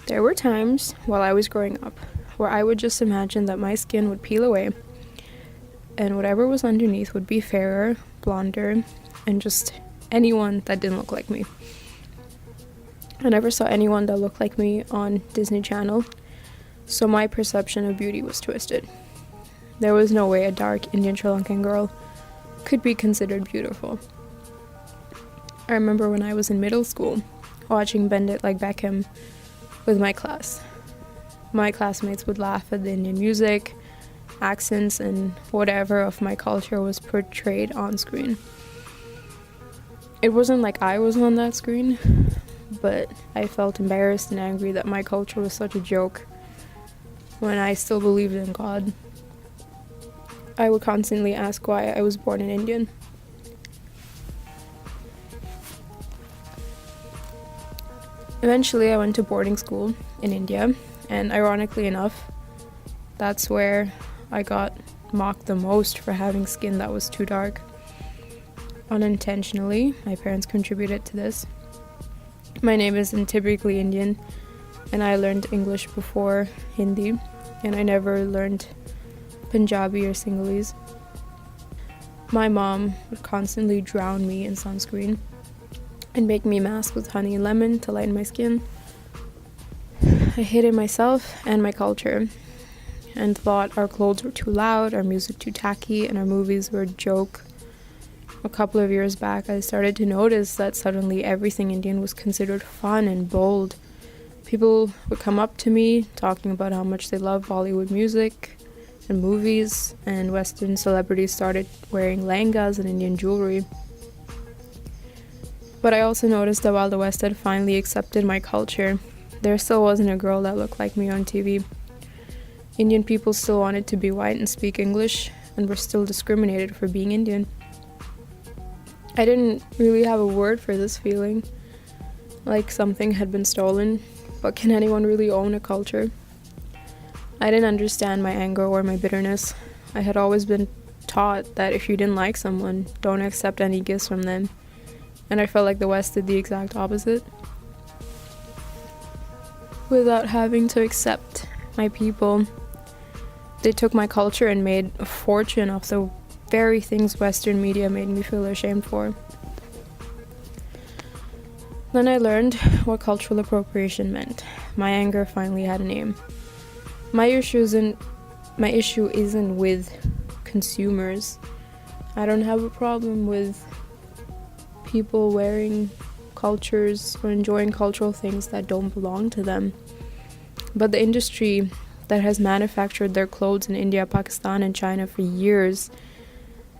There were times while I was growing up where I would just imagine that my skin would peel away and whatever was underneath would be fairer, blonder, and just anyone that didn't look like me. I never saw anyone that looked like me on Disney Channel, so my perception of beauty was twisted. There was no way a dark Indian Sri Lankan girl could be considered beautiful. I remember when I was in middle school, watching Bend It Like Beckham with my class. My classmates would laugh at the Indian music, accents, and whatever of my culture was portrayed on screen. It wasn't like I was on that screen, but I felt embarrassed and angry that my culture was such a joke when I still believed in God. I would constantly ask why I was born an Indian. Eventually, I went to boarding school in India, and ironically enough, that's where I got mocked the most for having skin that was too dark. Unintentionally, my parents contributed to this. My name isn't typically Indian, and I learned English before Hindi, and I never learned Punjabi or Sinhalese. My mom would constantly drown me in sunscreen and make me mask with honey and lemon to lighten my skin. I hated myself and my culture and thought our clothes were too loud, our music too tacky, and our movies were a joke. A couple of years back, I started to notice that suddenly everything Indian was considered fun and bold. People would come up to me talking about how much they love Bollywood music and movies, and Western celebrities started wearing lehengas and Indian jewelry. But I also noticed that while the West had finally accepted my culture, there still wasn't a girl that looked like me on TV. Indian people still wanted to be white and speak English, and were still discriminated for being Indian. I didn't really have a word for this feeling, like something had been stolen, but can anyone really own a culture? I didn't understand my anger or my bitterness. I had always been taught that if you didn't like someone, don't accept any gifts from them, and I felt like the West did the exact opposite. Without having to accept my people, they took my culture and made a fortune off the very things Western media made me feel ashamed for. Then I learned what cultural appropriation meant. My anger finally had a name. My issue isn't with consumers. I don't have a problem with people wearing cultures or enjoying cultural things that don't belong to them. But the industry that has manufactured their clothes in India, Pakistan, and China for years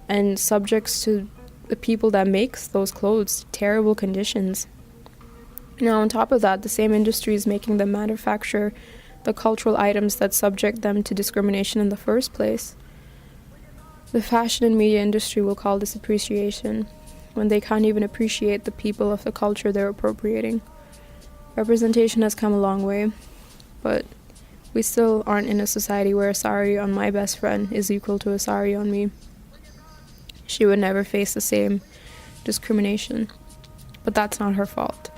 and subjects to the people that makes those clothes to terrible conditions. Now, on top of that, the same industry is making them manufacture the cultural items that subject them to discrimination in the first place. The fashion and media industry will call this appreciation, when they can't even appreciate the people of the culture they're appropriating. Representation has come a long way, but we still aren't in a society where a sari on my best friend is equal to a sari on me. She would never face the same discrimination, but that's not her fault.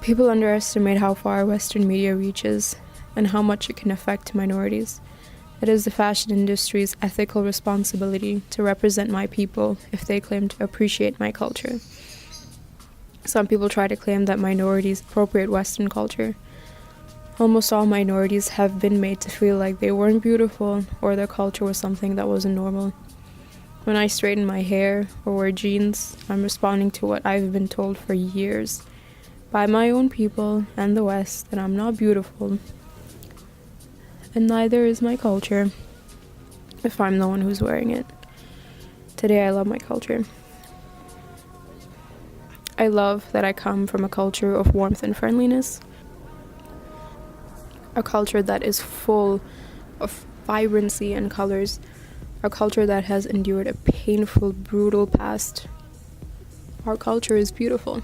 People underestimate how far Western media reaches and how much it can affect minorities. It is the fashion industry's ethical responsibility to represent my people if they claim to appreciate my culture. Some people try to claim that minorities appropriate Western culture. Almost all minorities have been made to feel like they weren't beautiful or their culture was something that wasn't normal. When I straighten my hair or wear jeans, I'm responding to what I've been told for years by my own people and the West that I'm not beautiful, and neither is my culture if I'm the one who's wearing it. Today I love my culture. I love that I come from a culture of warmth and friendliness, a culture that is full of vibrancy and colors, a culture that has endured a painful, brutal past. Our culture is beautiful.